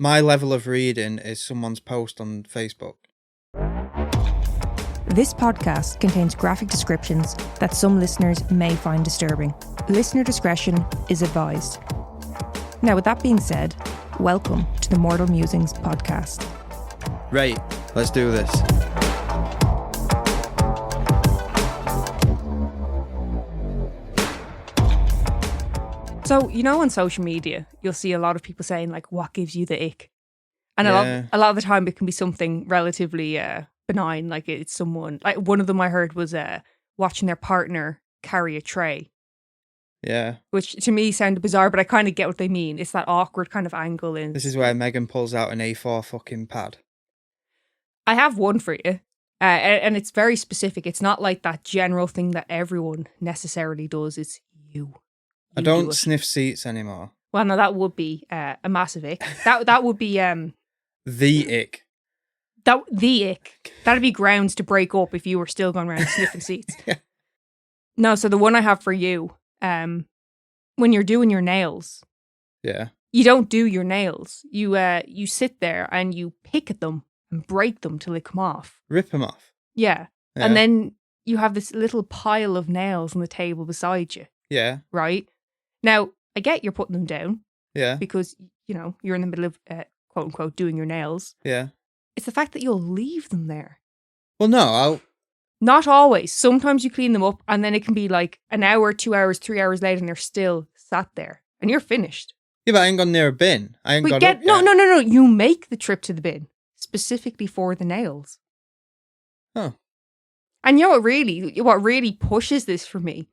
My level of reading is someone's post on Facebook. This podcast contains graphic descriptions that some listeners may find disturbing. Listener discretion is advised. Now, with that being said, welcome to the Mortal Musings podcast. Right, let's do this. So, you know, on social media, you'll see a lot of people saying, like, what gives you the ick? And Yeah. a lot of the time it can be something relatively benign, like it's someone, like one of them I heard was watching their partner carry a tray, Yeah. which to me sounded bizarre, but I kind of get what they mean. It's that awkward kind of angle in. This is where Megan pulls out an A4 fucking pad. I have one for you, and it's very specific. It's not like that general thing that everyone necessarily does. It's you. I don't sniff seats anymore. Well, no, that would be a massive ick. That would be The ick. the ick. That'd be grounds to break up if you were still going around sniffing seats. Yeah. No, so the one I have for you, when you're doing your nails, Yeah. you don't do your nails. You sit there and you pick at them and break them till they come off. Rip them off. Yeah. Yeah. And then you have this little pile of nails on the table beside you, Yeah. right? Now, I get you're putting them down Yeah. because, you know, you're in the middle of, quote unquote, doing your nails. Yeah. It's the fact that you'll leave them there. Well, no, Not always. Sometimes you clean them up and then it can be like an hour, 2 hours, 3 hours later and they're still sat there and you're finished. yeah, but I ain't gone near a bin. I ain't got up No. yet. You make the trip to the bin specifically for the nails. Oh. And you know what really pushes this for me?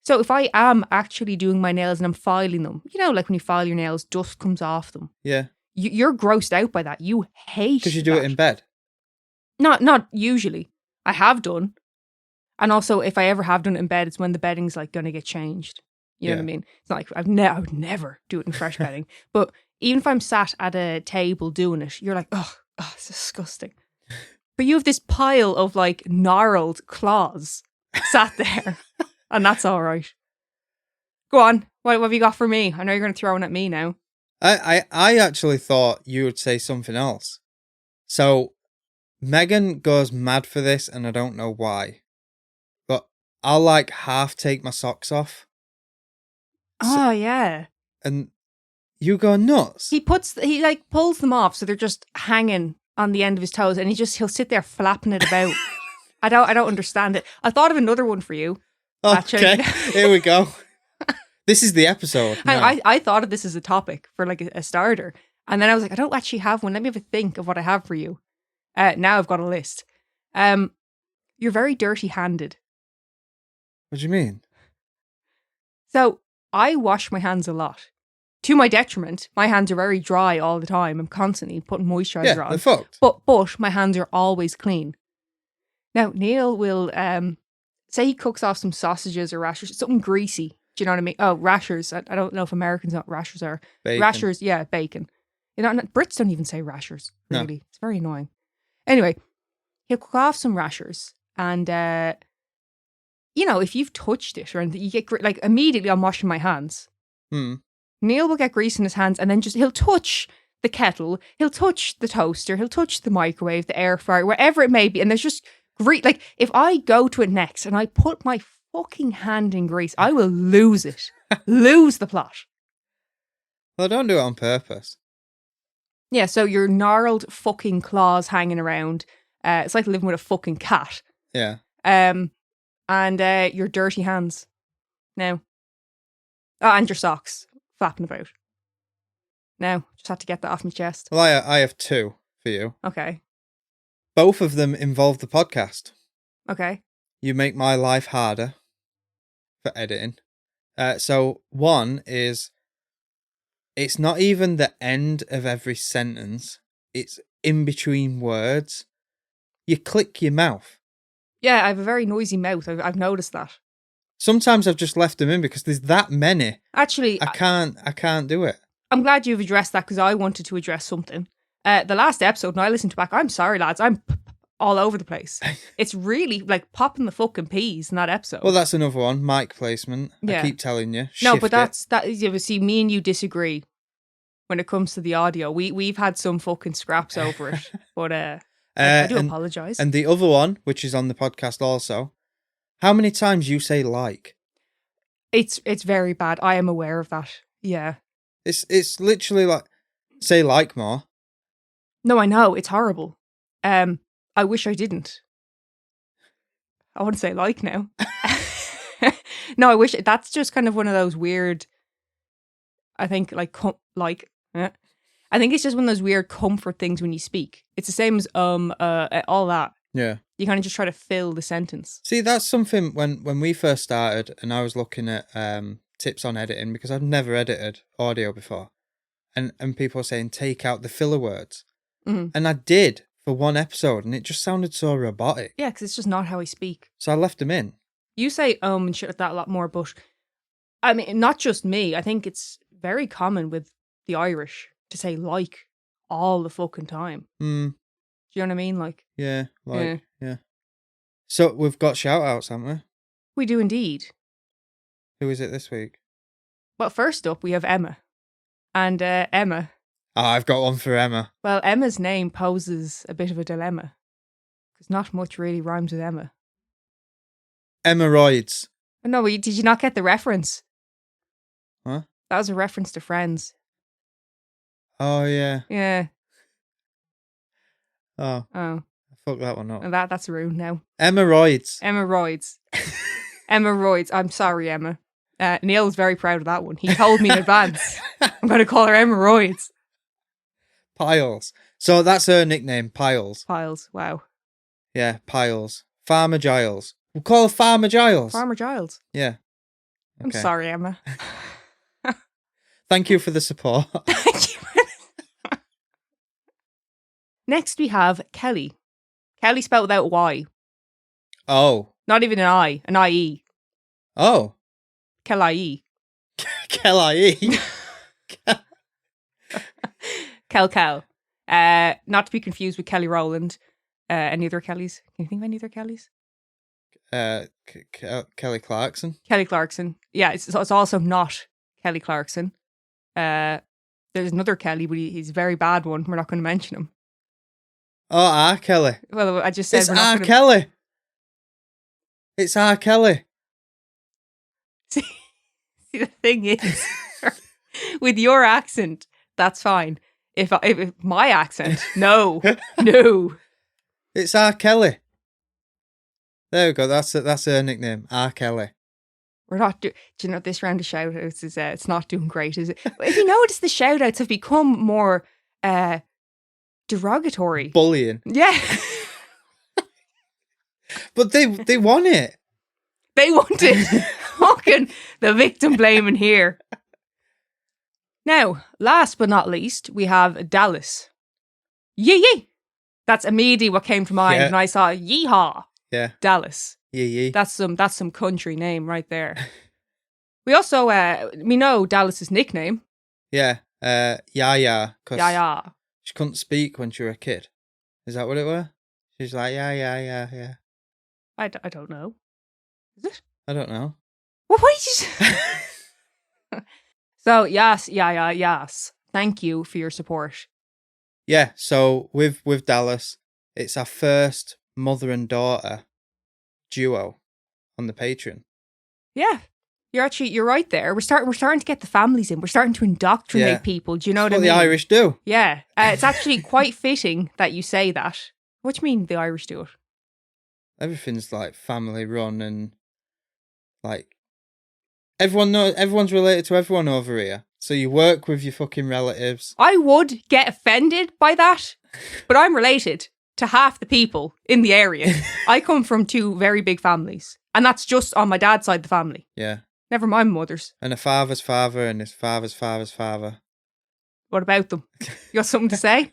So if I am actually doing my nails and I'm filing them, you know, like when you file your nails, dust comes off them. Yeah. You're grossed out by that. You hate Because you do it that. in bed. Not usually. I have done. And also, if I ever have done it in bed, it's when the bedding's like going to get changed. You know what I mean? It's not like I would never do it in fresh bedding. But even if I'm sat at a table doing it, you're like, oh, it's disgusting. But you have this pile of like gnarled claws sat there. And that's all right. Go on. What have you got for me? I know you're going to throw one at me now. I actually thought you would say something else. So, Megan goes mad for this, and I don't know why. But I'll like half take my socks off. Oh, yeah. And you go nuts. He like pulls them off so they're just hanging on the end of his toes and he'll sit there flapping it about. I don't understand it. I thought of another one for you. Okay, here we go. This is the episode. And I thought of this as a topic for like a starter. And then I was like, I don't actually have one. Let me have a think of what I have for you. Now I've got a list. You're very dirty-handed. What do you mean? So I wash my hands a lot. To my detriment, my hands are very dry all the time. I'm constantly putting moisturiser on. They're fucked. But my hands are always clean. Now, Neil will say he cooks off some sausages or rashers, something greasy. Do you know what I mean? Oh, rashers. I don't know if Americans know what rashers are. Bacon. Rashers, yeah, bacon. You know, Brits don't even say rashers, really. No. It's very annoying. Anyway, he'll cook off some rashers and, you know, if you've touched it or anything, you get, like, immediately I'm washing my hands. Neil will get grease in his hands and then he'll touch the kettle, he'll touch the toaster, he'll touch the microwave, the air fryer, wherever it may be. And there's just grease. Like, if I go to it next and I put my fucking hand in grease, I will lose it. Lose the plot. Well, don't do it on purpose. Yeah, so your gnarled fucking claws hanging around. It's like living with a fucking cat. Yeah. And your dirty hands. Now. Oh, and your socks flapping about. Now, just had to get that off my chest. Well, I have two for you. Okay. Both of them involve the podcast. Okay. You make my life harder for editing. So one is, it's not even the end of every sentence. It's in between words. You click your mouth. Yeah, I have a very noisy mouth. I've noticed that. Sometimes I've just left them in because there's that many. Actually, I can't do it. I'm glad you've addressed that because I wanted to address something. The last episode, and I listened to back, I'm sorry, lads, I'm all over the place. It's really like popping the fucking peas in that episode. Well, that's another one. Mic placement. Yeah. I keep telling you. No, Shift but that. You see, me and you disagree. when it comes to the audio. We've had some fucking scraps over it, but I do apologize. And the other one, which is on the podcast also, how many times you say like? It's very bad. I am aware of that. Yeah. It's literally like, say like more. No, I know. It's horrible. I wish I didn't. I want to say like now. No, I wish. That's just kind of one of those weird, I think, I think it's just one of those weird comfort things when you speak. It's the same as all that. Yeah. You kind of just try to fill the sentence. See, that's something when we first started and I was looking at tips on editing, because I've never edited audio before. And people were saying, take out the filler words. Mm-hmm. And I did for one episode and it just sounded so robotic. Yeah, because it's just not how I speak. So I left them in. You say and shit like that a lot more, but I mean, not just me. I think it's very common with the Irish to say like all the fucking time. Mm. Do you know what I mean? Like, yeah. So we've got shout outs, haven't we? We do indeed. Who is it this week? Well, first up, we have Emma. And Emma. Oh, I've got one for Emma. Well, Emma's name poses a bit of a dilemma. Because not much really rhymes with Emma. Hemorrhoids. No, did you not get the reference? Huh? That was a reference to Friends. Oh, yeah. Yeah. Oh. I fucked that one up. And that's ruined now. Hemorrhoids. Hemorrhoids. Hemorrhoids. I'm sorry, Emma. Neil was very proud of that one. He told me in advance. I'm going to call her hemorrhoids. Piles. So that's her nickname, Piles. Piles. Wow. Yeah, Piles. Farmer Giles. We'll call her Farmer Giles. Farmer Giles. Yeah. Okay. I'm sorry, Emma. Thank you for the support. Thank you. Next we have Kelly. Kelly spelled without Y. Oh. Not even an I. An I-E. Oh. Kelly. Kelly. Kel. Not to be confused with Kelly Rowland. Any other Kellys? Can you think of any other Kellys? Kelly Clarkson. Kelly Clarkson. Yeah, it's also not Kelly Clarkson. There's another Kelly, but he's a very bad one. We're not going to mention him. Oh, R. Kelly. Well, I just said it's R. Kelly. It's R. Kelly. See, the thing is, with your accent, that's fine. If my accent, no. It's R. Kelly. There we go. That's her nickname, R. Kelly. We're not do you know, this round of shout outs is it's not doing great, is it? But if you notice, the shout outs have become more derogatory. Bullying. Yeah. But they want it. They want it. Fucking the victim blaming here. Now, last but not least, we have Dallas. Yee. That's immediately what came to mind when I saw yeehaw. Yeah. Dallas. Yee. That's some country name right there. We also we know Dallas's nickname. Yeah. Yaya. Yaya. She couldn't speak when she was a kid. Is that what it were? She's like, yeah. I don't know. Is it? I don't know. Well, what did you say? So, yes. Thank you for your support. Yeah, so with Dallas, it's our first mother and daughter duo on the Patreon. Yeah. You're right there. We're starting to get the families in. We're starting to indoctrinate people. Do you know what I mean? The Irish do. Yeah. It's actually quite fitting that you say that. What do you mean the Irish do it? Everything's like family run and like everyone's related to everyone over here. So you work with your fucking relatives. I would get offended by that, but I'm related to half the people in the area. I come from two very big families, and that's just on my dad's side of the family. Yeah. Never mind my mother's. And a father's father and his father's father's father. What about them? You got something to say?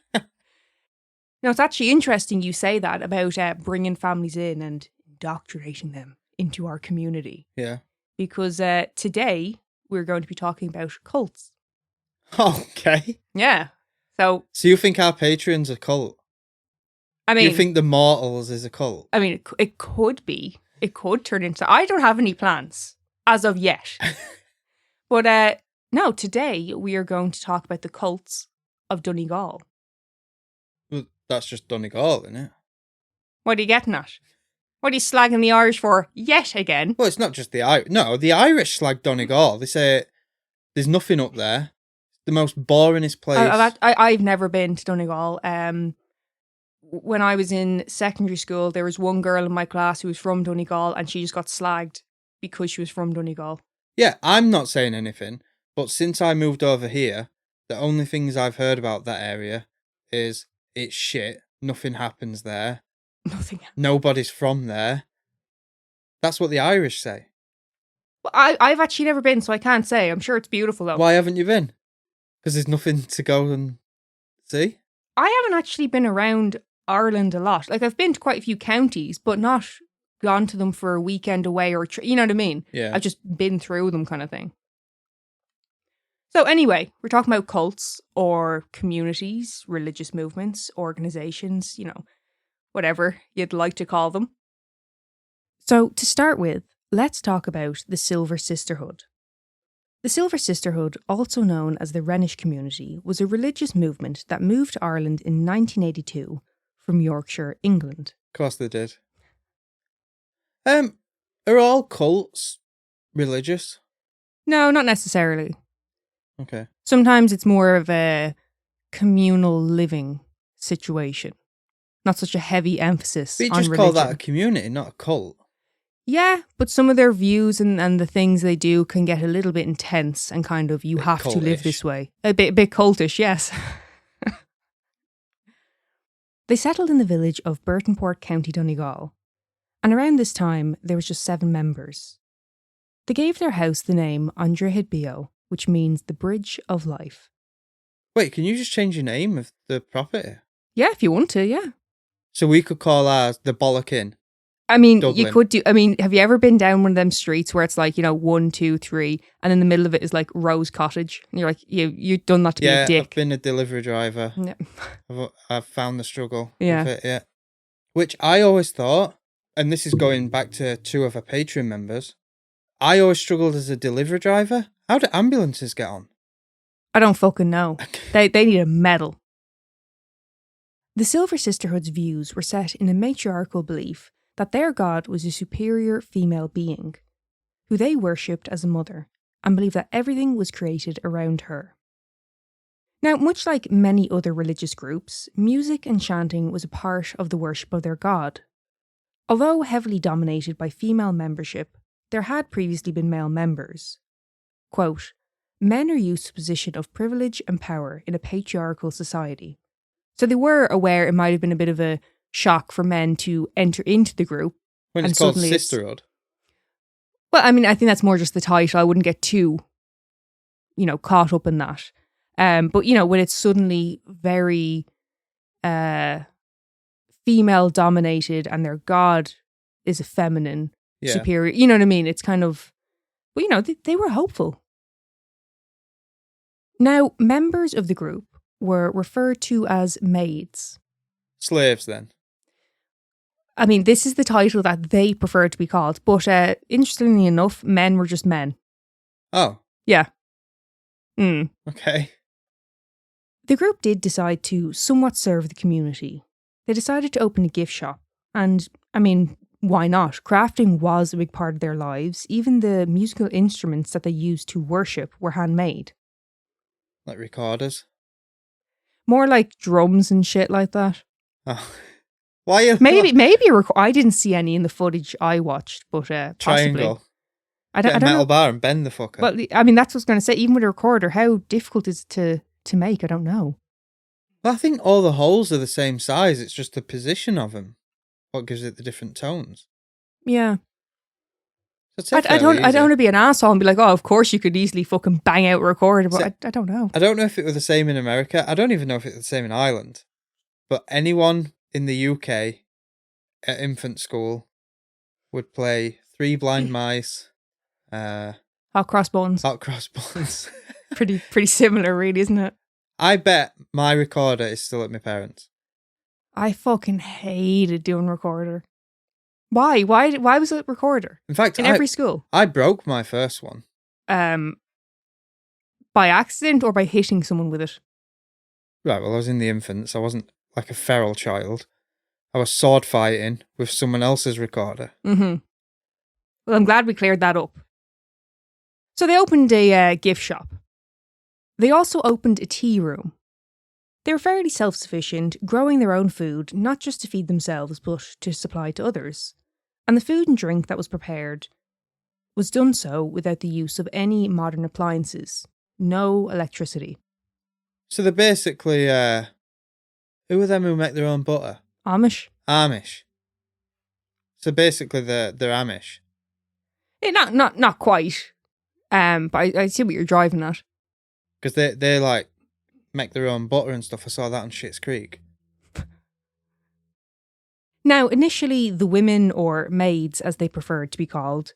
No, it's actually interesting you say that about bringing families in and indoctrinating them into our community. Yeah. Because today we're going to be talking about cults. Okay. Yeah. So you think our Patreon's a cult? I mean, you think the Mortals is a cult? I mean, it could be. It could turn into. I don't have any plans as of yet. But No, today we are going to talk about the cults of Donegal. Well, that's just Donegal, isn't it? What are you getting at? What are you slagging the Irish for yet again? Well, it's not just the Irish. No, the Irish slag Donegal. They say there's nothing up there. The most boringest place. I've never been to Donegal. When I was in secondary school, there was one girl in my class who was from Donegal, and she just got slagged because she was from Donegal. Yeah, I'm not saying anything, but since I moved over here, the only things I've heard about that area is it's shit, nothing happens there, Nothing. nobody's from there. That's what the Irish say. Well, I've actually never been, so I can't say. I'm sure it's beautiful, though. Why haven't you been? Because there's nothing to go and see? I haven't actually been around Ireland a lot. Like, I've been to quite a few counties, but not gone to them for a weekend away or, you know what I mean? Yeah. I've just been through them kind of thing. So anyway, we're talking about cults or communities, religious movements, organizations, whatever you'd like to call them. So to start with, let's talk about the Silver Sisterhood. The Silver Sisterhood, also known as the Rhenish Community, was a religious movement that moved to Ireland in 1982 from Yorkshire, England. Of course they did. Are all cults religious? No, not necessarily. Okay. Sometimes it's more of a communal living situation. Not such a heavy emphasis But you on just religion. call that a community, not a cult. Yeah, but some of their views and the things they do can get a little bit intense and kind of, you Bit have to live cultish. this way. A bit cultish, yes. They settled in the village of Burtonport, County Donegal. And around this time, there was just 7 members. They gave their house the name Andrehid Bio, which means the Bridge of Life. Wait, can you just change the name of the property? Yeah, if you want to, yeah. So we could call ours the Bollock Inn. I mean, Dublin. you could do. I mean, have you ever been down one of them streets where it's like, 1, 2, 3, and in the middle of it is like Rose Cottage, and you're like, you've done that to be a Yeah, dick. I've been a delivery driver. Yeah. I've found the struggle Yeah. with it, yeah. Which I always thought, and this is going back to 2 of our Patreon members, I always struggled as a delivery driver. How do ambulances get on? I don't fucking know. They need a medal. The Silver Sisterhood's views were set in a matriarchal belief that their god was a superior female being, who they worshipped as a mother, and believed that everything was created around her. Now, much like many other religious groups, music and chanting was a part of the worship of their god. Although heavily dominated by female membership, there had previously been male members. Quote, "Men are used to a position of privilege and power in a patriarchal society." So they were aware it might have been a bit of a shock for men to enter into the group. When And it's called suddenly it's- sisterhood. Well, I mean, I think that's more just the title. I wouldn't get too, caught up in that. But, when it's suddenly very female dominated and their god is a feminine Yeah. superior, you know what I mean? It's kind of, but, they were hopeful. Now, members of the group were referred to as maids. Slaves, then. I mean, this is the title that they preferred to be called, but interestingly enough, men were just men. Oh, Yeah. Mm. okay. The group did decide to somewhat serve the community. They decided to open a gift shop, and, I mean, why not? Crafting was a big part of their lives. Even the musical instruments that they used to worship were handmade. Like recorders. More like drums and shit like that. Oh. Why are Maybe I didn't see any in the footage I watched, but possibly. triangle? I Get a don't metal know. bar and bend the fucker. Well, I mean, that's what I was going to say. Even with a recorder, how difficult is it to make? I don't know. Well, I think all the holes are the same size. It's just the position of them what gives it the different tones. Yeah. So it's I don't fairly easy. want to be an asshole and be like, oh, of course you could easily fucking bang out a recorder, but So- I don't know. I don't know if it was the same in America. I don't even know if it was the same in Ireland. But anyone in the UK at infant school would play Three Blind Mice, Hot crossbones. Hot Cross Buns. Pretty similar, really, isn't it? I bet my recorder is still at my parents'. I fucking hated doing recorder. Why? Why was it recorder? In fact, In every school? I broke my first one. By accident or by hitting someone with it? Right, well, I was in the infants. I wasn't like a feral child. I was sword fighting with someone else's recorder. Mm-hmm. Well, I'm glad we cleared that up. So they opened a gift shop. They also opened a tea room. They were fairly self-sufficient, growing their own food, not just to feed themselves, but to supply to others. And the food and drink that was prepared was done so without the use of any modern appliances. No electricity. So they're basically, who are them who make their own butter? Amish. Amish. So basically they're Amish. Not quite. But I see what you're driving at. Because they like make their own butter and stuff. I saw that on Schitt's Creek. Now, initially, the women, or maids as they preferred to be called,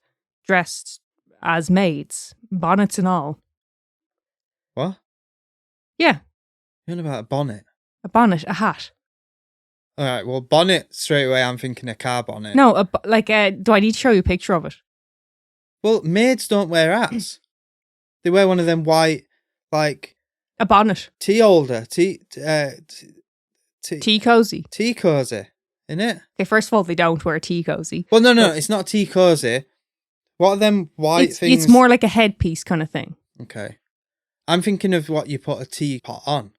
dressed as maids, bonnets and all. What? Yeah. You're on about a bonnet. A bonnet, a hat. All right, well, bonnet, straight away, I'm thinking a car bonnet. No, do I need to show you a picture of it? Well, maids don't wear hats. They wear one of them white, like... A bonnet. Tea holder. Tea cozy. Tea cozy, innit? Okay, first of all, they don't wear a tea cozy. Well, no, it's not tea cozy. What are them white things? It's more like a headpiece kind of thing. Okay. I'm thinking of what you put a teapot on.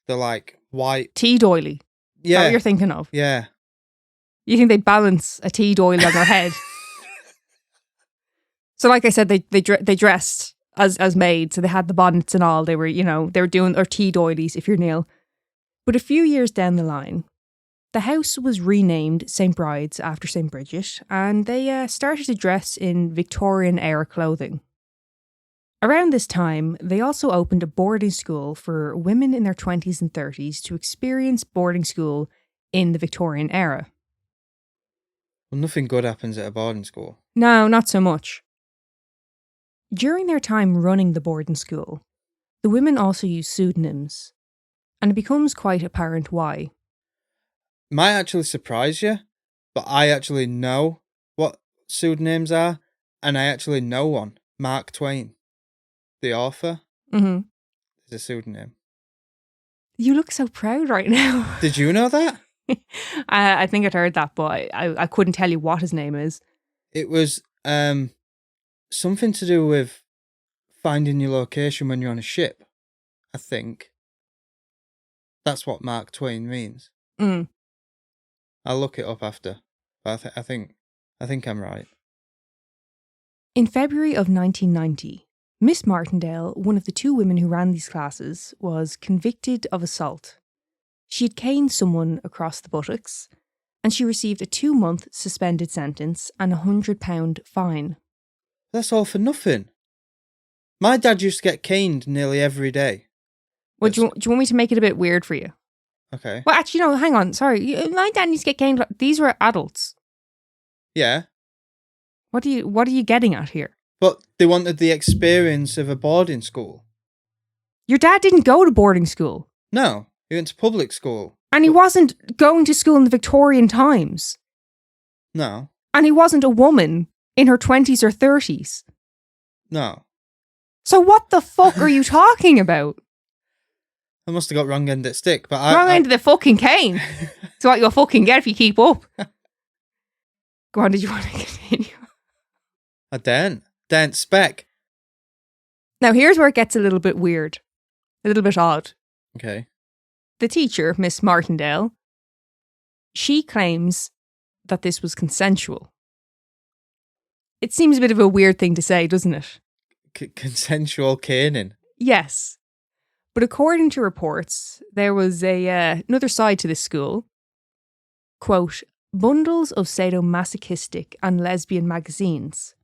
The like white tea doily. Yeah. Is that what you're thinking of? Yeah. You think they balance a tea doily on their head? So, like I said, they dressed as maids. So they had the bonnets and all. They were doing their tea doilies. If you're Neil, but a few years down the line, the house was renamed St. Bride's after St. Bridget, and they started to dress in Victorian era clothing. Around this time, they also opened a boarding school for women in their 20s and 30s to experience boarding school in the Victorian era. Well, nothing good happens at a boarding school. No, not so much. During their time running the boarding school, the women also used pseudonyms, and it becomes quite apparent why. Might actually surprise you, but I actually know what pseudonyms are, and I actually know one. Mark Twain. The author is a pseudonym. You look so proud right now. Did you know that? I think I'd heard that, but I couldn't tell you what his name is. It was something to do with finding your location when you're on a ship, I think. That's what Mark Twain means. Mm. I'll look it up after. But I think I'm right. In February of 1990, Miss Martindale, one of the two women who ran these classes, was convicted of assault. She had caned someone across the buttocks, and she received a 2-month suspended sentence and a £100 fine. That's all for nothing. My dad used to get caned nearly every day. Well, do you want me to make it a bit weird for you? Okay. Well, actually, no, hang on. Sorry. My dad used to get caned. These were adults. Yeah. What are you getting at here? But they wanted the experience of a boarding school. Your dad didn't go to boarding school. No, he went to public school. And he wasn't going to school in the Victorian times. No. And he wasn't a woman in her 20s or 30s. No. So what the fuck are you talking about? I must have got wrong end of stick, but wrong end of the fucking cane. It's what you'll fucking get if you keep up. Go on, did you want to continue? I daren't spec. Now here's where it gets a little bit weird. A little bit odd. Okay. The teacher, Miss Martindale, she claims that this was consensual. It seems a bit of a weird thing to say, doesn't it? Consensual caning. Yes. But according to reports, there was another side to this school. Quote, bundles of sadomasochistic and lesbian magazines.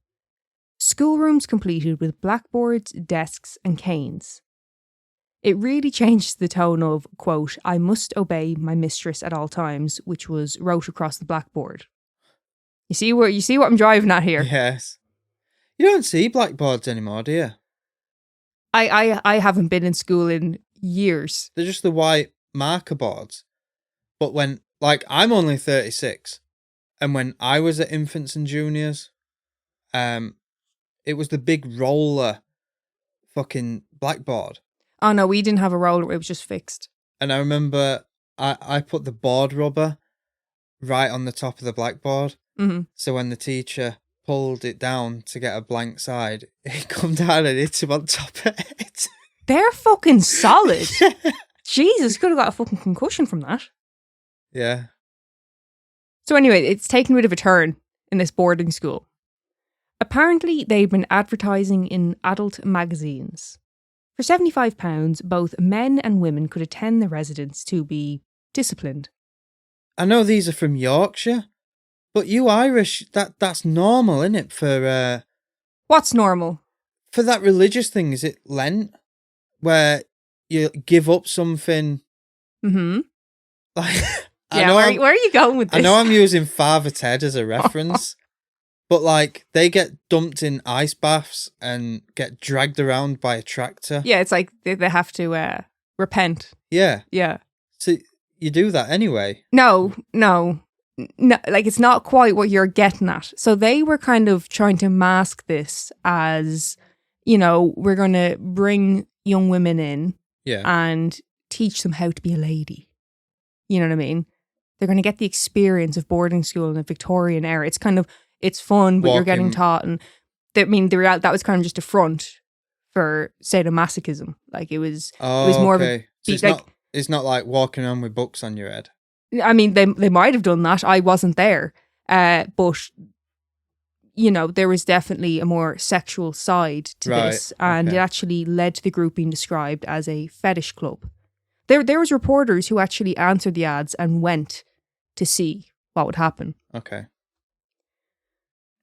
Schoolrooms completed with blackboards, desks and canes. It really changed the tone of, quote, I must obey my mistress at all times, which was wrote across the blackboard. You see what I'm driving at here? Yes. You don't see blackboards anymore, do you? I haven't been in school in years. They're just the white marker boards. But I'm only 36, and when I was at infants and juniors, it was the big roller fucking blackboard. Oh no, we didn't have a roller, it was just fixed. And I remember I put the board rubber right on the top of the blackboard. Mm-hmm. So when the teacher pulled it down to get a blank side, it come down and hit him on top of it. They're fucking solid. Jesus, could have got a fucking concussion from that. Yeah. So anyway, it's taken a bit of a turn in this boarding school. Apparently, they'd been advertising in adult magazines. For £75, both men and women could attend the residence to be disciplined. I know these are from Yorkshire, but you Irish, that's normal, isn't it? For What's normal? For that religious thing, is it Lent? Where you give up something. Mm-hmm. Like, Yeah, where are you going with this? I know I'm using Father Ted as a reference, but like they get dumped in ice baths and get dragged around by a tractor. Yeah, it's like they have to repent. Yeah. Yeah. So you do that anyway. No, like it's not quite what you're getting at. So they were kind of trying to mask this as, you know, we're going to bring young women in and teach them how to be a lady. You know what I mean? They're going to get the experience of boarding school in the Victorian era. It's kind of, it's fun, but you're getting taught. And that was kind of just a front for sadomasochism. Like it was more of a... So it's not like walking around with books on your head. I mean, they might have done that. I wasn't there. But, you know, there was definitely a more sexual side to this. And it actually led to the group being described as a fetish club. There was reporters who actually answered the ads and went to see what would happen. Okay.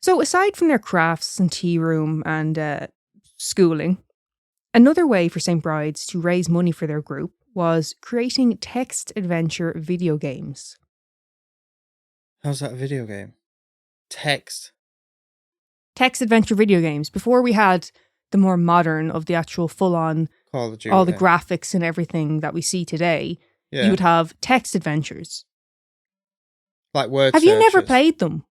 So aside from their crafts and tea room and schooling, another way for St. Bride's to raise money for their group was creating text adventure video games. How's that a video game? Text Adventure video games. Before we had the more modern of the actual full-on, Call of Duty, all the graphics and everything that we see today, you would have text adventures. Like word Have searches. you never played them? Do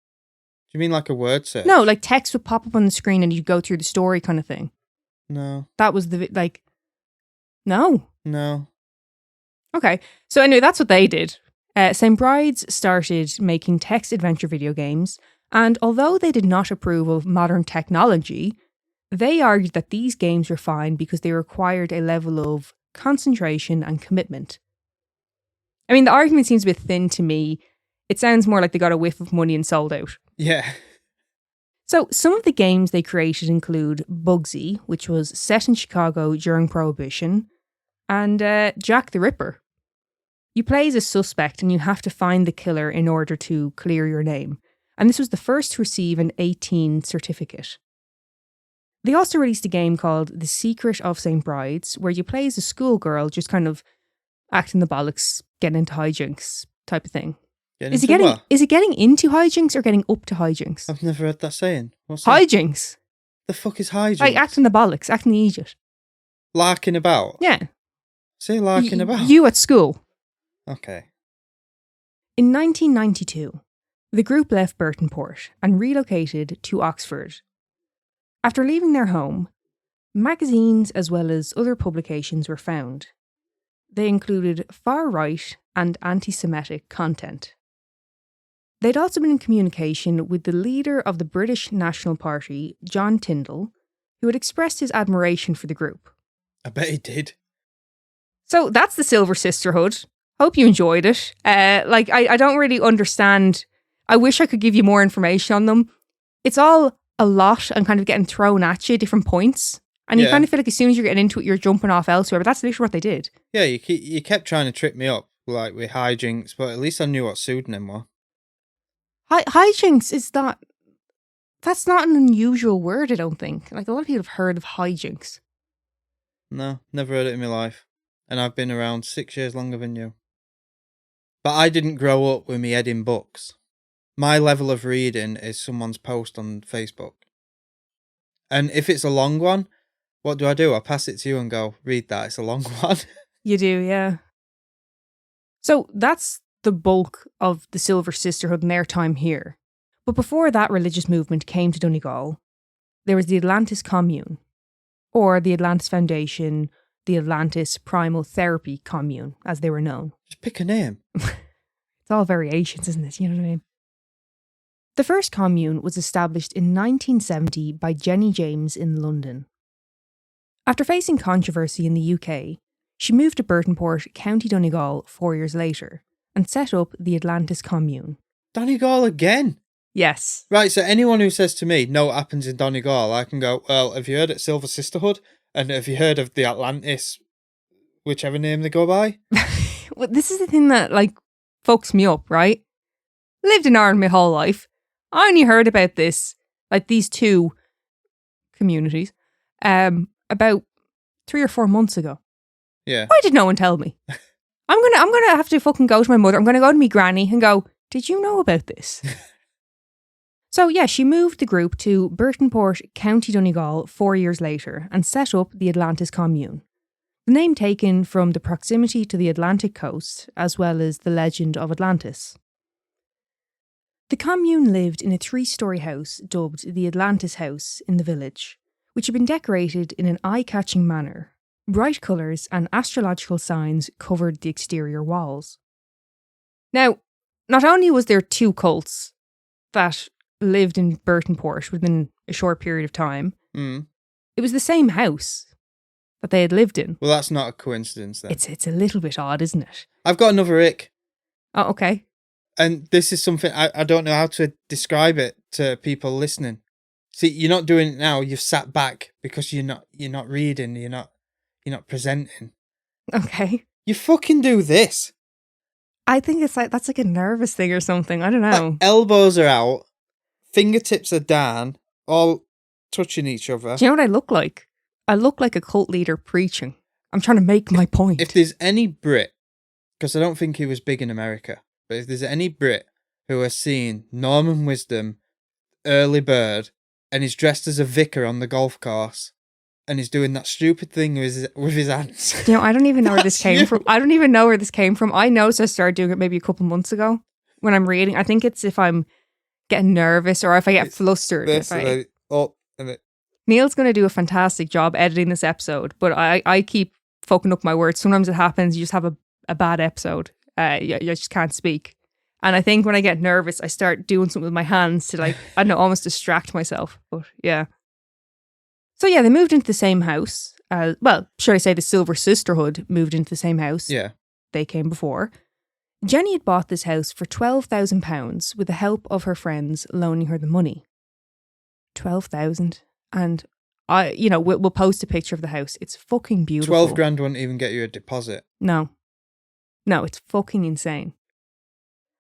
you mean like a word search? No, like text would pop up on the screen and you'd go through the story kind of thing. No. That was No. No. Okay. So anyway, that's what they did. St. Bride's started making text adventure video games, and although they did not approve of modern technology, they argued that these games were fine because they required a level of concentration and commitment. I mean, the argument seems a bit thin to me. It sounds more like they got a whiff of money and sold out. Yeah. So some of the games they created include Bugsy, which was set in Chicago during Prohibition, and Jack the Ripper. You play as a suspect and you have to find the killer in order to clear your name. And this was the first to receive an 18 certificate. They also released a game called The Secret of St. Bride's, where you play as a schoolgirl, just kind of acting the bollocks, getting into hijinks type of thing. Is it getting into hijinks or getting up to hijinks? I've never heard that saying. What's that? Hijinks. The fuck is hijinks? Like acting the bollocks, acting the idiot. Larking about? Yeah. Say larking about. You at school. Okay. In 1992, the group left Burtonport and relocated to Oxford. After leaving their home, magazines as well as other publications were found. They included far-right and anti-Semitic content. They'd also been in communication with the leader of the British National Party, John Tyndall, who had expressed his admiration for the group. I bet he did. So that's the Silver Sisterhood. Hope you enjoyed it. I don't really understand. I wish I could give you more information on them. It's all a lot and kind of getting thrown at you at different points. And you kind of feel like as soon as you're getting into it, you're jumping off elsewhere. But that's literally what they did. Yeah, you kept trying to trip me up, like with hijinks, but at least I knew what pseudonym were. Hijinks is not... That's not an unusual word, I don't think. Like, a lot of people have heard of hijinks. No, never heard it in my life. And I've been around 6 years longer than you. But I didn't grow up with me head in books. My level of reading is someone's post on Facebook. And if it's a long one, what do? I pass it to you and go, read that, it's a long one. You do, yeah. So that's the bulk of the Silver Sisterhood and their time here. But before that religious movement came to Donegal, there was the Atlantis Commune, or the Atlantis Foundation, the Atlantis Primal Therapy Commune, as they were known. Just pick a name. It's all variations, isn't it? You know what I mean? The first commune was established in 1970 by Jenny James in London. After facing controversy in the UK, she moved to Burtonport, County Donegal 4 years later and set up the Atlantis Commune. Donegal again? Yes. Right, so anyone who says to me, no, it happens in Donegal, I can go, well, have you heard of Silver Sisterhood? And have you heard of the Atlantis, whichever name they go by? Well, this is the thing that, fucks me up, right? Lived in Ireland my whole life. I only heard about this, these two communities, about 3 or 4 months ago. Yeah. Why did no one tell me? I'm gonna have to fucking go to my mother. I'm gonna go to my granny and go, did you know about this? So yeah, she moved the group to Burtonport, County Donegal 4 years later and set up the Atlantis Commune. The name taken from the proximity to the Atlantic coast, as well as the legend of Atlantis. The commune lived in a 3-storey house dubbed the Atlantis House in the village, which had been decorated in an eye-catching manner. Bright colours and astrological signs covered the exterior walls. Now, not only was there 2 cults that lived in Burtonport within a short period of time, it was the same house that they had lived in. Well, that's not a coincidence then. It's a little bit odd, isn't it? I've got another ick. Oh, okay. And this is something I don't know how to describe it to people listening. See, you're not doing it now. You've sat back because you're not reading. You're not presenting. Okay. You fucking do this. I think it's that's like a nervous thing or something. I don't know. Elbows are out, fingertips are down, all touching each other. Do you know what I look like? I look like a cult leader preaching. I'm trying to make my point. If there's any Brit, because I don't think he was big in America, but if there's any Brit who has seen Norman Wisdom, Early Bird, and he's dressed as a vicar on the golf course, and he's doing that stupid thing with his hands. You know, I don't even know where this came from. I don't even know where this came from. I noticed I started doing it maybe a couple months ago when I'm reading. I think it's if I'm getting nervous or if I get flustered. Neil's going to do a fantastic job editing this episode, but I keep fucking up my words. Sometimes it happens. You just have a bad episode. You just can't speak. And I think when I get nervous, I start doing something with my hands to I don't know, almost distract myself. But yeah. So yeah, they moved into the same house. Should I say the Silver Sisterhood moved into the same house? Yeah. They came before. Jenny had bought this house for £12,000 with the help of her friends loaning her the money. 12,000. And we'll post a picture of the house. It's fucking beautiful. 12 grand wouldn't even get you a deposit. No, it's fucking insane.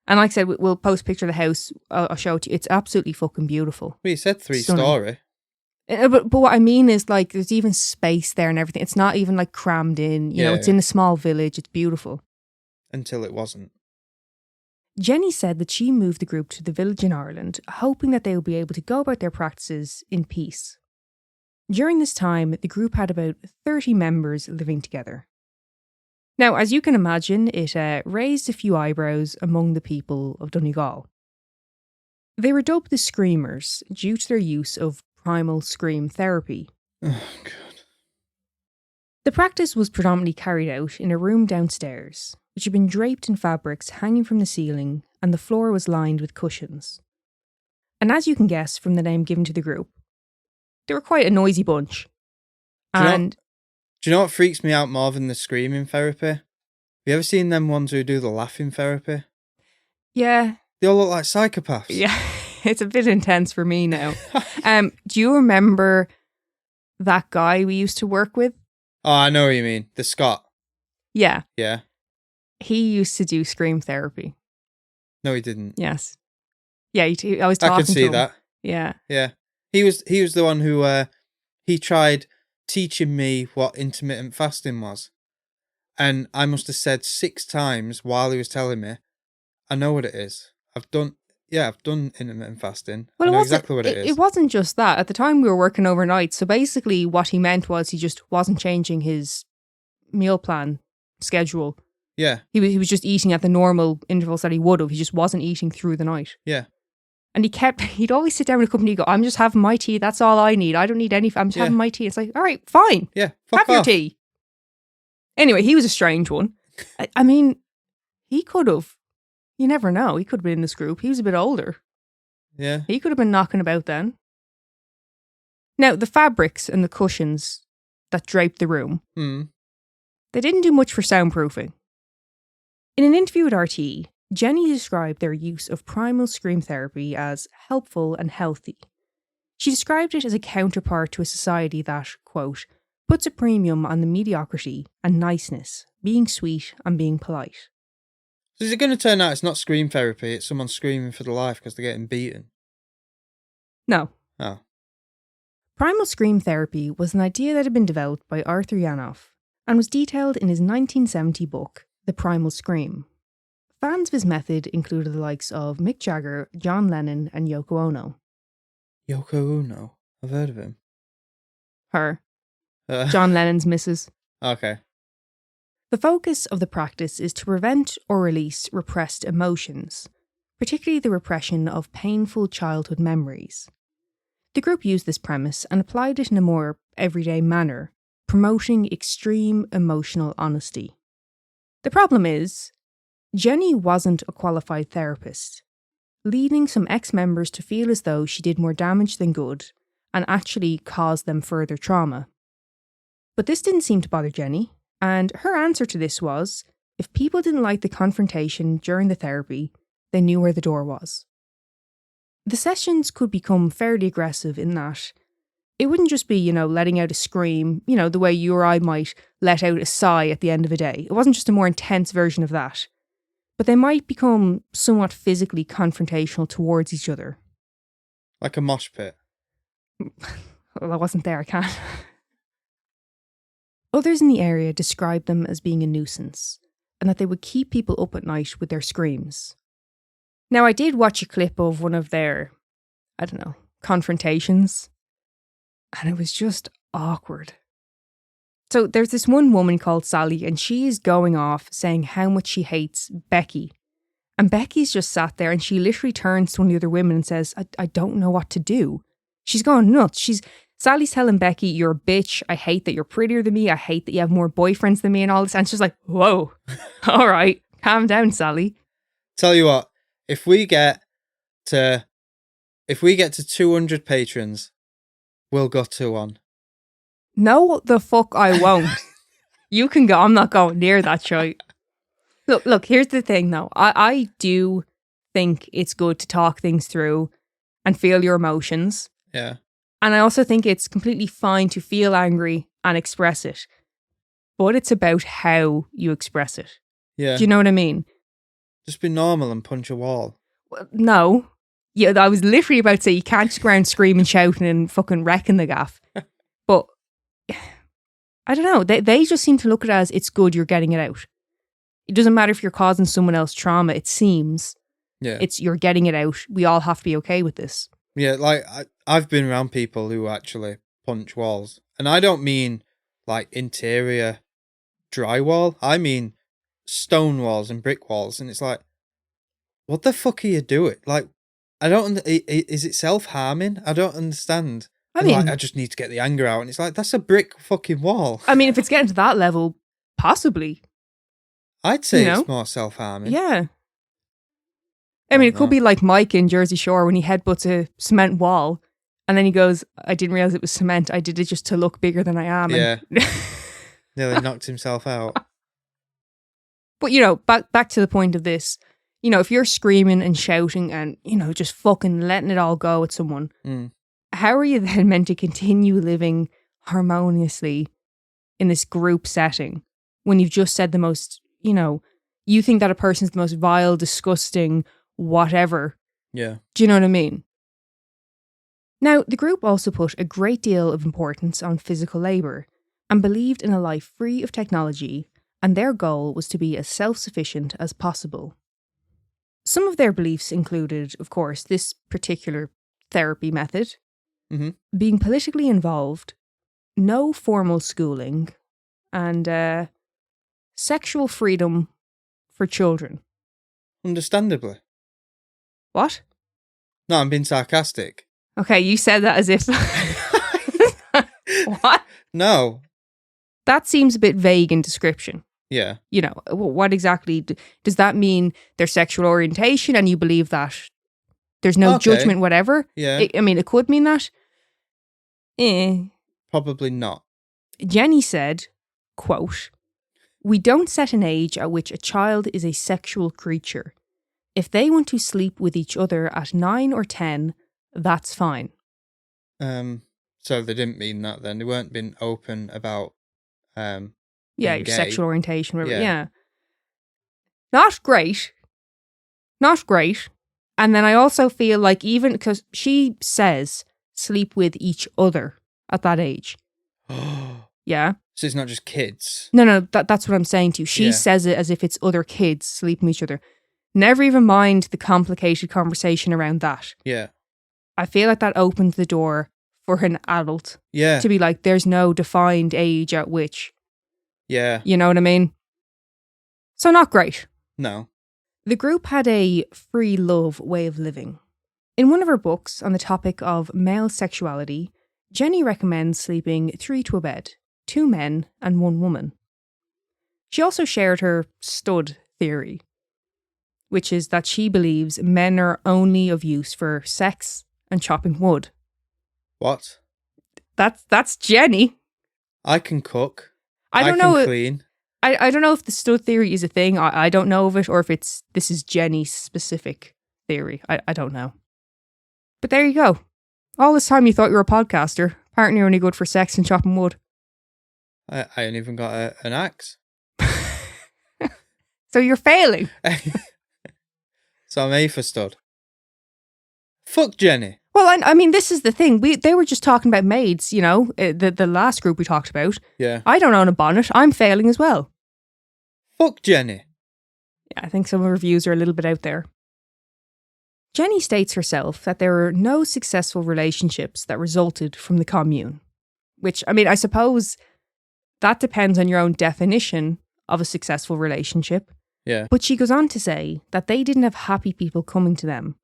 And like I said, we'll post a picture of the house. I'll show it to you. It's absolutely fucking beautiful. Well, you said 3-story. But what I mean is there's even space there and everything. It's not even crammed in. You know, it's in a small village. It's beautiful. Until it wasn't. Jenny said that she moved the group to the village in Ireland, hoping that they would be able to go about their practices in peace. During this time, the group had about 30 members living together. Now, as you can imagine, it raised a few eyebrows among the people of Donegal. They were dubbed the Screamers due to their use of primal scream therapy. Oh, God. The practice was predominantly carried out in a room downstairs, which had been draped in fabrics hanging from the ceiling, and the floor was lined with cushions. And as you can guess from the name given to the group, they were quite a noisy bunch. Do you know what freaks me out more than the screaming therapy? Have you ever seen them ones who do the laughing therapy? Yeah. They all look like psychopaths. Yeah, it's a bit intense for me now. Do you remember that guy we used to work with? Oh, I know what you mean. The Scot. Yeah. Yeah. He used to do scream therapy. No, he didn't. Yes. Yeah, I was talking to him. I could see that. Yeah. Yeah. He was the one who he tried teaching me what intermittent fasting was. And I must have said 6 times while he was telling me, I know what it is. I've done intermittent fasting. Well, I know exactly what it is. It wasn't just that. At the time we were working overnight. So basically what he meant was he just wasn't changing his meal plan schedule. Yeah. He was just eating at the normal intervals that he would have. He just wasn't eating through the night. Yeah. And he'd always sit down with a company and go, I'm just having my tea. That's all I need. I don't need any. I'm just having my tea. It's like, all right, fine. Yeah, have your tea. Anyway, he was a strange one. I mean, he could have. You never know. He could have been in this group. He was a bit older. Yeah. He could have been knocking about then. Now, the fabrics and the cushions that draped the room, they didn't do much for soundproofing. In an interview with RTE, Jenny described their use of primal scream therapy as helpful and healthy. She described it as a counterpart to a society that, quote, puts a premium on the mediocrity and niceness, being sweet and being polite. So is it going to turn out it's not scream therapy, it's someone screaming for their life because they're getting beaten? No. Oh. Primal scream therapy was an idea that had been developed by Arthur Yanoff and was detailed in his 1970 book, The Primal Scream. Fans of his method included the likes of Mick Jagger, John Lennon, and Yoko Ono. Yoko Ono? I've heard of him. Her. John Lennon's missus. Okay. The focus of the practice is to prevent or release repressed emotions, particularly the repression of painful childhood memories. The group used this premise and applied it in a more everyday manner, promoting extreme emotional honesty. The problem is, Jenny wasn't a qualified therapist, leading some ex-members to feel as though she did more damage than good and actually caused them further trauma. But this didn't seem to bother Jenny, and her answer to this was, if people didn't like the confrontation during the therapy, they knew where the door was. The sessions could become fairly aggressive in that it wouldn't just be, letting out a scream, the way you or I might let out a sigh at the end of a day. It wasn't just a more intense version of that. But they might become somewhat physically confrontational towards each other. Like a mosh pit. Well, I wasn't there, I can't. Others in the area described them as being a nuisance, and that they would keep people up at night with their screams. Now, I did watch a clip of one of their, confrontations, and it was just awkward. So there's this one woman called Sally, and she's going off saying how much she hates Becky. And Becky's just sat there, and she literally turns to one of the other women and says, I don't know what to do. She's going nuts. Sally's telling Becky, you're a bitch. I hate that you're prettier than me. I hate that you have more boyfriends than me and all this. And she's like, whoa, all right, calm down, Sally. Tell you what, if we get to 200 patrons, we'll go to one. No, the fuck I won't. You can go. I'm not going near that shite. Look, here's the thing though. I do think it's good to talk things through and feel your emotions. Yeah. And I also think it's completely fine to feel angry and express it. But it's about how you express it. Yeah. Do you know what I mean? Just be normal and punch a wall. Well, no. Yeah, I was literally about to say you can't just go around screaming, shouting and fucking wrecking the gaff. But I don't know. They just seem to look at it as it's good you're getting it out. It doesn't matter if you're causing someone else trauma, it seems. Yeah. It's you're getting it out. We all have to be okay with this. Yeah, like I've been around people who actually punch walls. And I don't mean like interior drywall. I mean stone walls and brick walls. And it's like, what the fuck are you doing? Like, is it self-harming? I don't understand. I mean, I just need to get the anger out. And it's like, that's a brick fucking wall. I mean, if it's getting to that level, possibly. I'd say it's more self-harming. Yeah. I mean, it could be like Mike in Jersey Shore when he headbutts a cement wall and then he goes, I didn't realize it was cement. I did it just to look bigger than I am. Yeah. Nearly knocked himself out. But, back to the point of this, if you're screaming and shouting and, just fucking letting it all go at someone, how are you then meant to continue living harmoniously in this group setting when you've just said the most, you think that a person's the most vile, disgusting, whatever. Yeah. Do you know what I mean? Now, the group also put a great deal of importance on physical labour and believed in a life free of technology, and their goal was to be as self-sufficient as possible. Some of their beliefs included, of course, this particular therapy method, being politically involved, no formal schooling, and sexual freedom for children. Understandably. What? No, I'm being sarcastic. Okay, you said that as if... What? No. That seems a bit vague in description. Yeah. You know, what exactly... Does that mean their sexual orientation and you believe that there's no judgment, whatever? Yeah. It could mean that. Probably not. Jenny said, quote, "We don't set an age at which a child is a sexual creature. If they want to sleep with each other at 9 or 10, that's fine." So they didn't mean that then. They weren't being open about your gay. sexual orientation, whatever. Yeah. Not great. Not great. And then I also feel like even because she says sleep with each other at that age. Yeah. So it's not just kids. No, that's what I'm saying to you. She says it as if it's other kids sleeping with each other. Never even mind the complicated conversation around that. Yeah. I feel like that opens the door for an adult to be like, there's no defined age at which. Yeah. You know what I mean? So not great. No. The group had a free love way of living. In one of her books on the topic of male sexuality, Jenny recommends sleeping 3 to a bed, 2 men and 1 woman. She also shared her stud theory, which is that she believes men are only of use for sex and chopping wood. What? That's Jenny. I can cook. I don't know. Clean. I don't know if the stud theory is a thing. I don't know of it, or if this is Jenny's specific theory. I don't know. But there you go. All this time you thought you were a podcaster. Apparently you're only good for sex and chopping wood. I ain't even got an axe. So you're failing. So I'm A for stud. Fuck Jenny. Well, I mean, this is the thing. They were just talking about maids, you know, the last group we talked about. Yeah. I don't own a bonnet. I'm failing as well. Fuck Jenny. Yeah, I think some of her views are a little bit out there. Jenny states herself that there were no successful relationships that resulted from the commune. Which, I mean, I suppose that depends on your own definition of a successful relationship. Yeah. But she goes on to say that they didn't have happy people coming to them.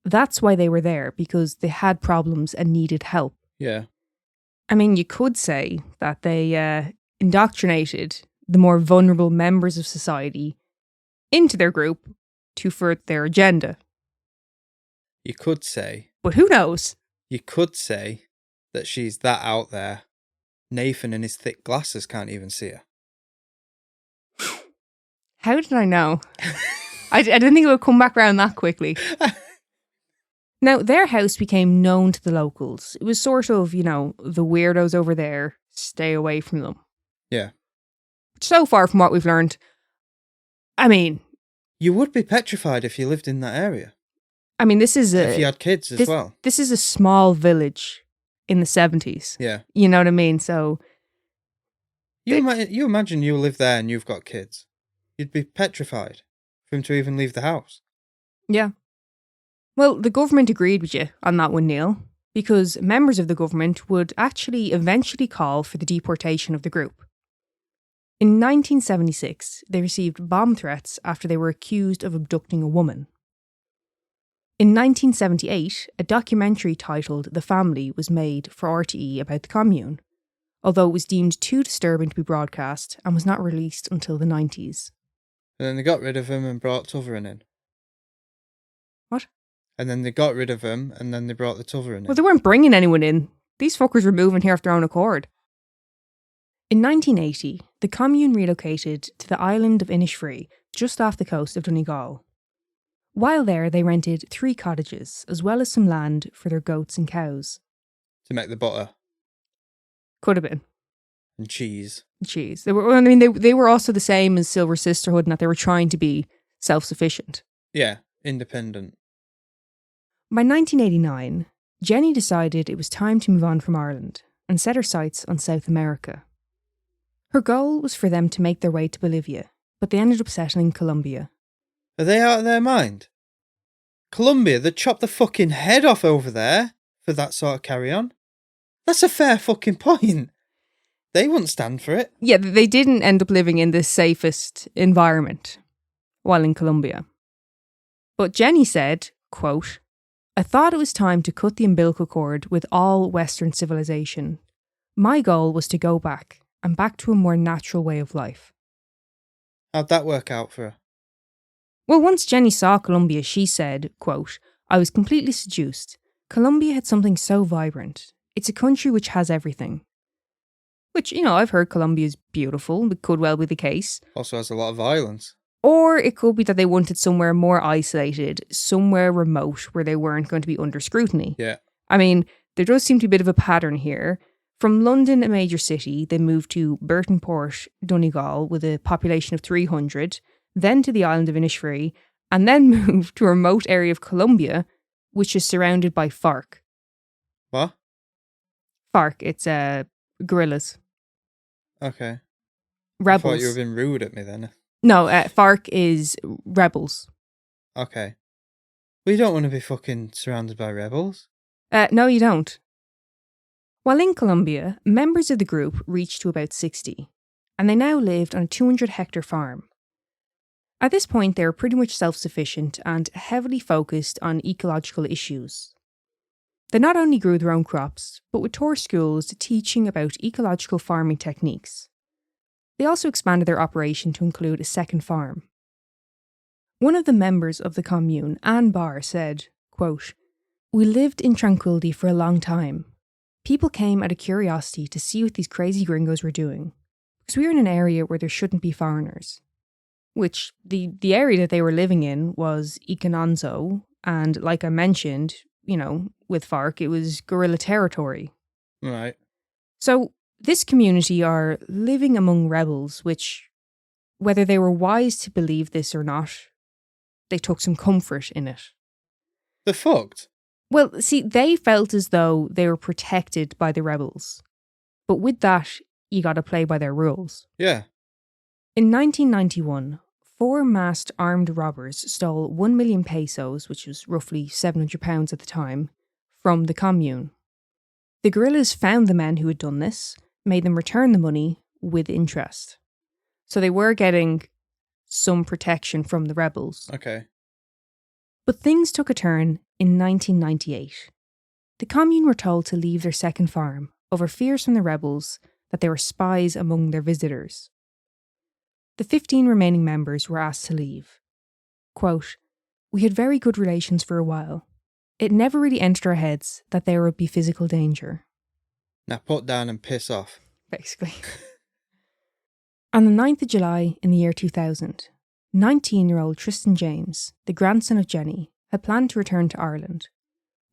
That's why they were there, because they had problems and needed help. Yeah. I mean, you could say that they indoctrinated the more vulnerable members of society into their group to further their agenda. You could say. But who knows? You could say that she's that out there. Nathan in his thick glasses can't even see her. How did I know? I didn't think it would come back around that quickly. Now, their house became known to the locals. It was sort of, you know, the weirdos over there, stay away from them. Yeah. So far from what we've learned, I mean... You would be petrified if you lived in that area. I mean, this is if you had kids as well. This is a small village in the 70s. Yeah. You know what I mean? So... You imagine you live there and you've got kids. You'd be petrified for him to even leave the house. Yeah. Well, the government agreed with you on that one, Neil, because members of the government would actually eventually call for the deportation of the group. In 1976, they received bomb threats after they were accused of abducting a woman. In 1978, a documentary titled The Family was made for RTE about the commune, although it was deemed too disturbing to be broadcast and was not released until the 90s. And then they got rid of him and brought Tuverin in. What? And then they got rid of him and then they brought the Tuverin in. Well, they weren't bringing anyone in. These fuckers were moving here of their own accord. In 1980, the commune relocated to the island of Innisfree, just off the coast of Donegal. While there, they rented 3 cottages, as well as some land for their goats and cows. To make the butter. Could have been. And cheese. Cheese. They were also the same as Silver Sisterhood in that they were trying to be self-sufficient. Yeah, independent. By 1989, Jenny decided it was time to move on from Ireland and set her sights on South America. Her goal was for them to make their way to Bolivia, but they ended up settling Colombia. Are they out of their mind? Colombia, they'd chop the fucking head off over there for that sort of carry-on. That's a fair fucking point. They wouldn't stand for it. Yeah, they didn't end up living in the safest environment while in Colombia. But Jenny said, quote, I thought it was time to cut the umbilical cord with all Western civilization. My goal was to go back, and back to a more natural way of life. How'd that work out for her? Well, once Jenny saw Colombia, she said, quote, I was completely seduced. Colombia had something so vibrant. It's a country which has everything. Which, I've heard Colombia is beautiful. It could well be the case. Also has a lot of violence. Or it could be that they wanted somewhere more isolated, somewhere remote where they weren't going to be under scrutiny. Yeah. I mean, there does seem to be a bit of a pattern here. From London, a major city, they moved to Burtonport, Donegal, with a population of 300, then to the island of Innisfree, and then moved to a remote area of Colombia, which is surrounded by FARC. What? FARC, it's guerrillas. Okay. Rebels. I thought you were being rude at me then. No, FARC is rebels. Okay. We don't want to be fucking surrounded by rebels. No, you don't. While in Colombia, members of the group reached to about 60, and they now lived on a 200-hectare farm. At this point, they were pretty much self-sufficient and heavily focused on ecological issues. They not only grew their own crops, but would tour schools teaching about ecological farming techniques. They also expanded their operation to include a second farm. One of the members of the commune, Anne Barr, said, quote, We lived in tranquility for a long time. People came out of curiosity to see what these crazy gringos were doing, because we were in an area where there shouldn't be foreigners. Which, the area that they were living in was Icanonzo, and like I mentioned, with FARC, it was guerrilla territory. Right. So, this community are living among rebels, which, whether they were wise to believe this or not, they took some comfort in it. They're fucked. Well, see, they felt as though they were protected by the rebels. But with that, you gotta play by their rules. Yeah. In 1991, 4 masked armed robbers stole 1 million pesos, which was roughly £700 at the time, from the commune. The guerrillas found the men who had done this, made them return the money with interest. So they were getting some protection from the rebels. Okay. But things took a turn in 1998. The commune were told to leave their second farm over fears from the rebels that they were spies among their visitors. The 15 remaining members were asked to leave. Quote, We had very good relations for a while. It never really entered our heads that there would be physical danger. Now put down and piss off. Basically. On the 9th of July in the year 2000, 19-year-old Tristan James, the grandson of Jenny, had planned to return to Ireland.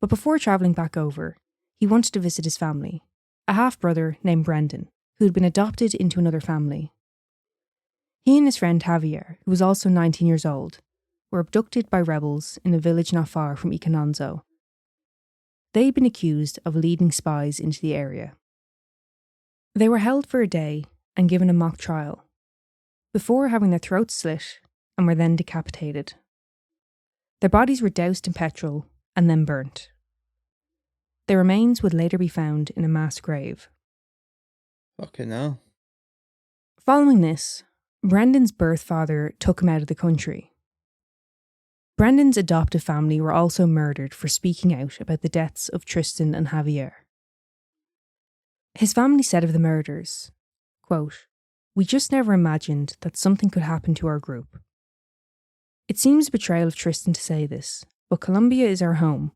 But before travelling back over, he wanted to visit his family, a half-brother named Brendan, who had been adopted into another family. He and his friend Javier, who was also 19 years old, were abducted by rebels in a village not far from Icanonzo. They had been accused of leading spies into the area. They were held for a day and given a mock trial, before having their throats slit and were then decapitated. Their bodies were doused in petrol and then burnt. Their remains would later be found in a mass grave. Fucking hell. Following this, Brendan's birth father took him out of the country. Brendan's adoptive family were also murdered for speaking out about the deaths of Tristan and Javier. His family said of the murders, quote, We just never imagined that something could happen to our group. It seems a betrayal of Tristan to say this, but Colombia is our home.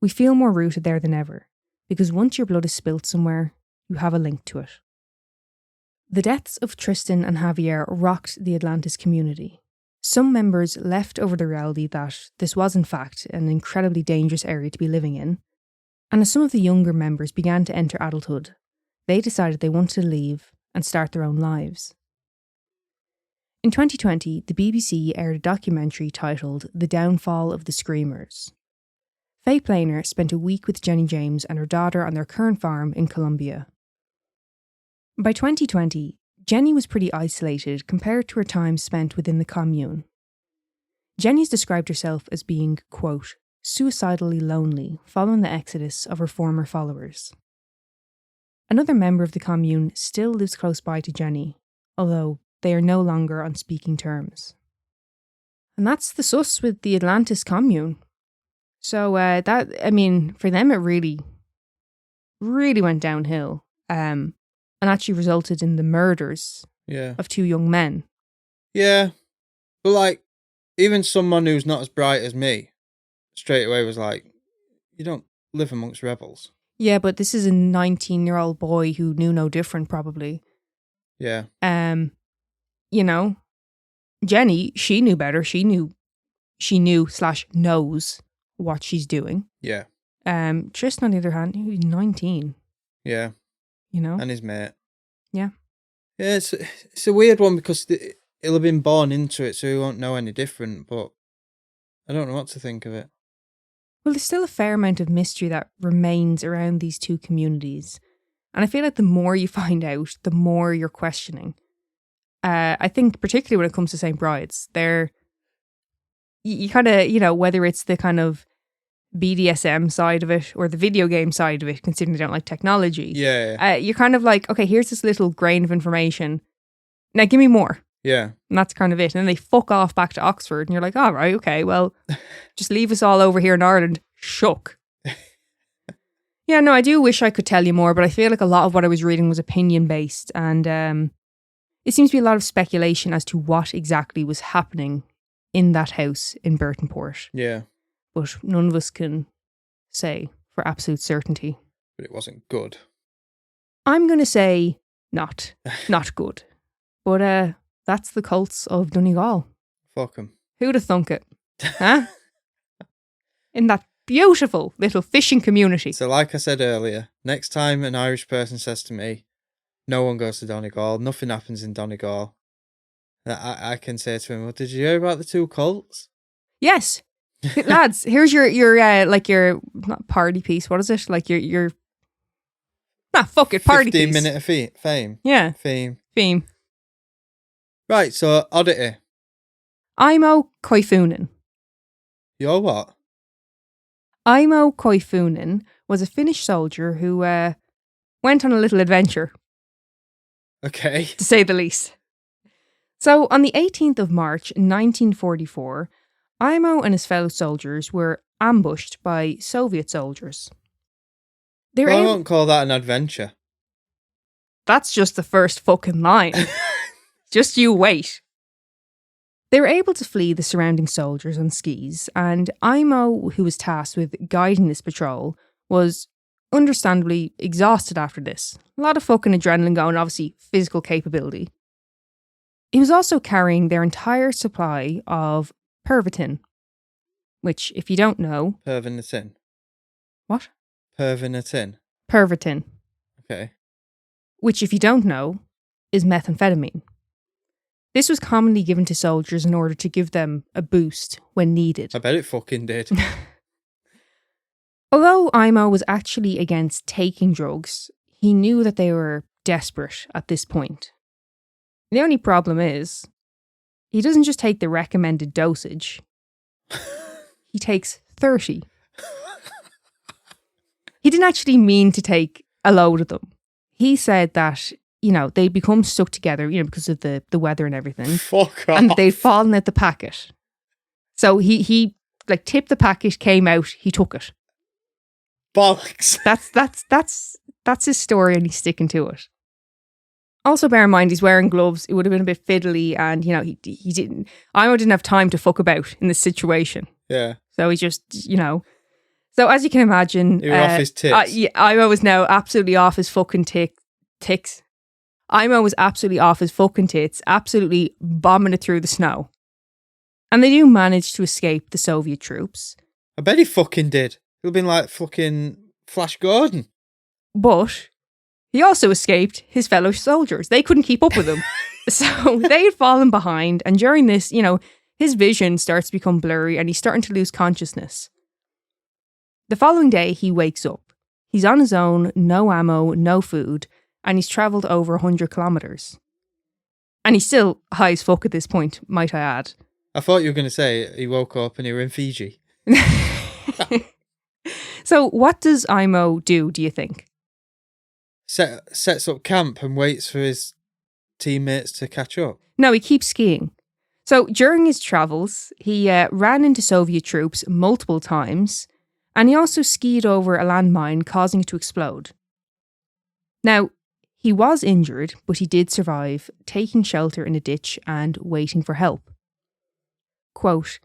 We feel more rooted there than ever, because once your blood is spilt somewhere, you have a link to it. The deaths of Tristan and Javier rocked the Atlantis community. Some members left over the reality that this was in fact an incredibly dangerous area to be living in, and as some of the younger members began to enter adulthood, they decided they wanted to leave and start their own lives. In 2020, the BBC aired a documentary titled The Downfall of the Screamers. Faye Planer spent a week with Jenny James and her daughter on their current farm in Colombia. By 2020, Jenny was pretty isolated compared to her time spent within the commune. Jenny's described herself as being, quote, suicidally lonely following the exodus of her former followers. Another member of the commune still lives close by to Jenny, although they are no longer on speaking terms. And that's the sus with the Atlantis Commune. So for them, it really, really went downhill, and actually resulted in the murders of 2 young men. Yeah. But like, even someone who's not as bright as me, straight away was like, you don't live amongst rebels. Yeah, but this is a 19-year-old boy who knew no different, probably. Yeah. You know, Jenny, she knew better. She knew/knows what she's doing. Yeah. Tristan, on the other hand, he was 19. Yeah. You know? And his mate. Yeah. Yeah, it's a weird one because he'll have been born into it, so he won't know any different, but I don't know what to think of it. Well, there's still a fair amount of mystery that remains around these 2 communities. And I feel like the more you find out, the more you're questioning. I think particularly when it comes to St. Bride's, you kind of, whether it's the kind of BDSM side of it or the video game side of it, considering they don't like technology. Yeah. You're kind of like, okay, here's this little grain of information. Now give me more. Yeah. And that's kind of it. And then they fuck off back to Oxford and you're like, all right, okay, well, just leave us all over here in Ireland shook. Yeah, no, I do wish I could tell you more, but I feel like a lot of what I was reading was opinion based, and it seems to be a lot of speculation as to what exactly was happening in that house in Burtonport. Yeah. But none of us can say for absolute certainty. But it wasn't good. I'm going to say not good. But that's the Cults of Donegal. Fuck 'em. Who'd have thunk it? Huh? In that beautiful little fishing community. So like I said earlier, next time an Irish person says to me, no one goes to Donegal, nothing happens in Donegal, I can say to him, well, did you hear about the 2 cults? Yes. Lads, here's your not party piece. What is it? Like your fuck it, party 15 piece. 15 minute of fame. Yeah. Theme. Right, so Oddity. Aimo Koivunen. You're what? Aimo Koivunen was a Finnish soldier who went on a little adventure. Okay. To say the least. So on the 18th of March 1944, Aimo and his fellow soldiers were ambushed by Soviet soldiers. I won't call that an adventure. That's just the first fucking line. Just you wait. They were able to flee the surrounding soldiers on skis, and Aimo, who was tasked with guiding this patrol, was understandably exhausted after this. A lot of fucking adrenaline going, obviously physical capability. He was also carrying their entire supply of Pervitin, which, if you don't know... Pervitin. What? Pervitin. Pervitin. Okay. Which, if you don't know, is methamphetamine. This was commonly given to soldiers in order to give them a boost when needed. I bet it fucking did. Although Aimo was actually against taking drugs, he knew that they were desperate at this point. The only problem is, he doesn't just take the recommended dosage. He takes 30. He didn't actually mean to take a load of them. He said that, they'd become stuck together, because of the weather and everything. Fuck off. And they'd fallen at the packet. So he tipped the packet, came out, he took it. Bollocks. That's his story, and he's sticking to it. Also, bear in mind, he's wearing gloves. It would have been a bit fiddly, and he didn't. Aimo didn't have time to fuck about in this situation. Yeah. So he just, So as you can imagine, he was off his tits. Aimo was now absolutely off his fucking ticks. Aimo was absolutely off his fucking tits, absolutely bombing it through the snow. And they do manage to escape the Soviet troops. I bet he fucking did. He'll been like fucking Flash Gordon. But he also escaped his fellow soldiers. They couldn't keep up with him. So they had fallen behind. And during this, his vision starts to become blurry and he's starting to lose consciousness. The following day, he wakes up. He's on his own, no ammo, no food, and he's travelled over 100 kilometres. And he's still high as fuck at this point, might I add. I thought you were going to say he woke up and he were in Fiji. So what does Aimo do you think? Sets up camp and waits for his teammates to catch up. No, he keeps skiing. So during his travels, he ran into Soviet troops multiple times, And he also skied over a landmine, causing it to explode. Now, he was injured, but he did survive, taking shelter in a ditch and waiting for help. Quote,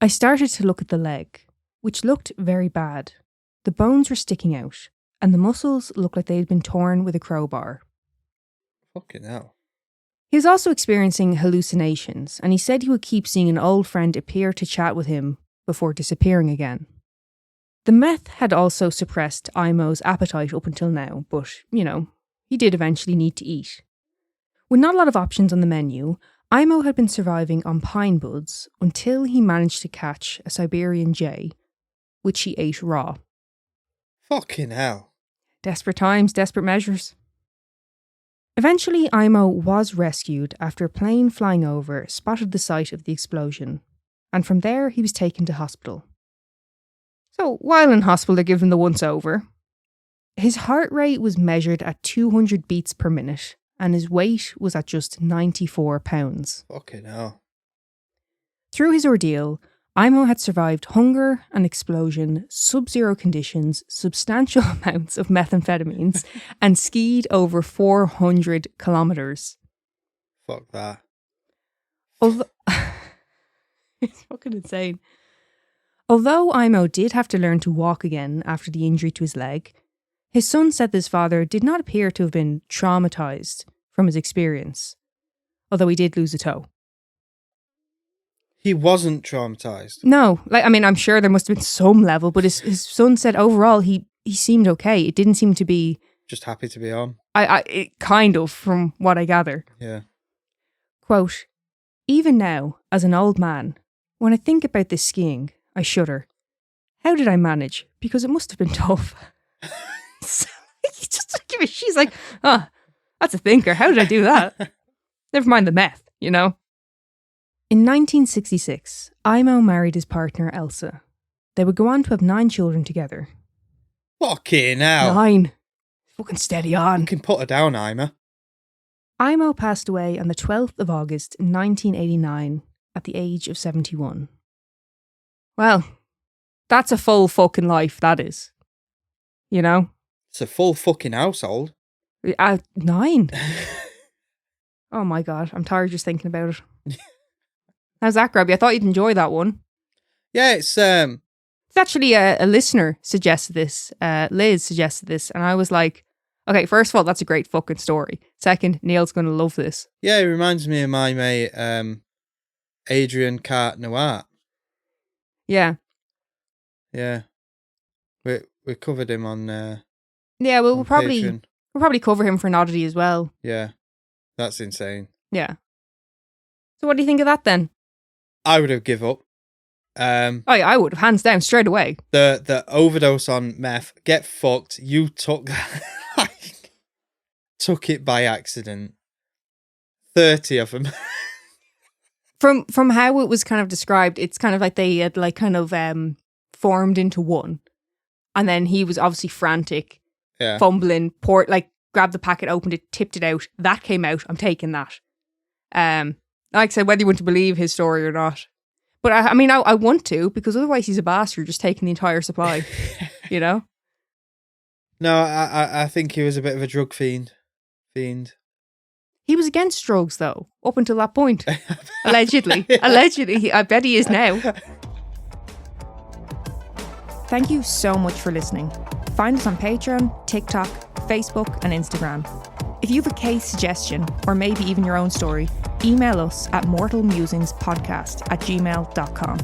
I started to look at the leg, which looked very bad. The bones were sticking out, and the muscles looked like they had been torn with a crowbar. Fucking hell. He was also experiencing hallucinations, and he said he would keep seeing an old friend appear to chat with him before disappearing again. The meth had also suppressed Aimo's appetite up until now, but, he did eventually need to eat. With not a lot of options on the menu, Aimo had been surviving on pine buds until he managed to catch a Siberian jay, which he ate raw. Fucking hell. Desperate times, desperate measures. Eventually, Aimo was rescued after a plane flying over spotted the site of the explosion, and from there he was taken to hospital. So, while in hospital, they give him the once-over. His heart rate was measured at 200 beats per minute, and his weight was at just 94 pounds. Fucking hell. Through his ordeal, Aimo had survived hunger, an explosion, sub-zero conditions, substantial amounts of methamphetamines, and skied over 400 kilometres. Fuck that. It's fucking insane. Although Aimo did have to learn to walk again after the injury to his leg, his son said his father did not appear to have been traumatised from his experience, although he did lose a toe. He wasn't traumatised. No, I'm sure there must have been some level, but his son said overall he seemed okay. It didn't seem to be... Just happy to be on. It kind of, from what I gather. Yeah. Quote, even now, as an old man, when I think about this skiing, I shudder. How did I manage? Because it must have been tough. She's like, that's a thinker. How did I do that? Never mind the meth, In 1966, Aimo married his partner Elsa. They would go on to have 9 children together. Fucking hell. 9. Fucking steady on. You can put her down, Aimo. Aimo passed away on the 12th of August 1989 at the age of 71. Well, that's a full fucking life, that is. It's a full fucking household. 9. Oh my God, I'm tired just thinking about it. How's that, Grabby? I thought you'd enjoy that one. Yeah, it's actually a listener suggested this. Liz suggested this, and I was like, okay, first of all, that's a great fucking story. Second, Neil's going to love this. Yeah, it reminds me of my mate, Adrian Cart Noir. Yeah. Yeah. We covered him on yeah, well, we'll Patreon. probably cover him for an oddity as well. Yeah. That's insane. Yeah. So what do you think of that then? I would have give up. Oh yeah, I would have, hands down, straight away. The overdose on meth, get fucked. You took took it by accident. 30 of them. From how it was kind of described, it's kind of like they had formed into one, and then he was obviously frantic, fumbling, grabbed the packet, opened it, tipped it out. That came out. I'm taking that. Like I said, whether you want to believe his story or not. But I want to, because otherwise he's a bastard just taking the entire supply, No, I think he was a bit of a drug fiend. He was against drugs, though, up until that point. Allegedly. Allegedly. I bet he is now. Thank you so much for listening. Find us on Patreon, TikTok, Facebook, and Instagram. If you have a case suggestion, or maybe even your own story, email us at mortalmusingspodcast@gmail.com.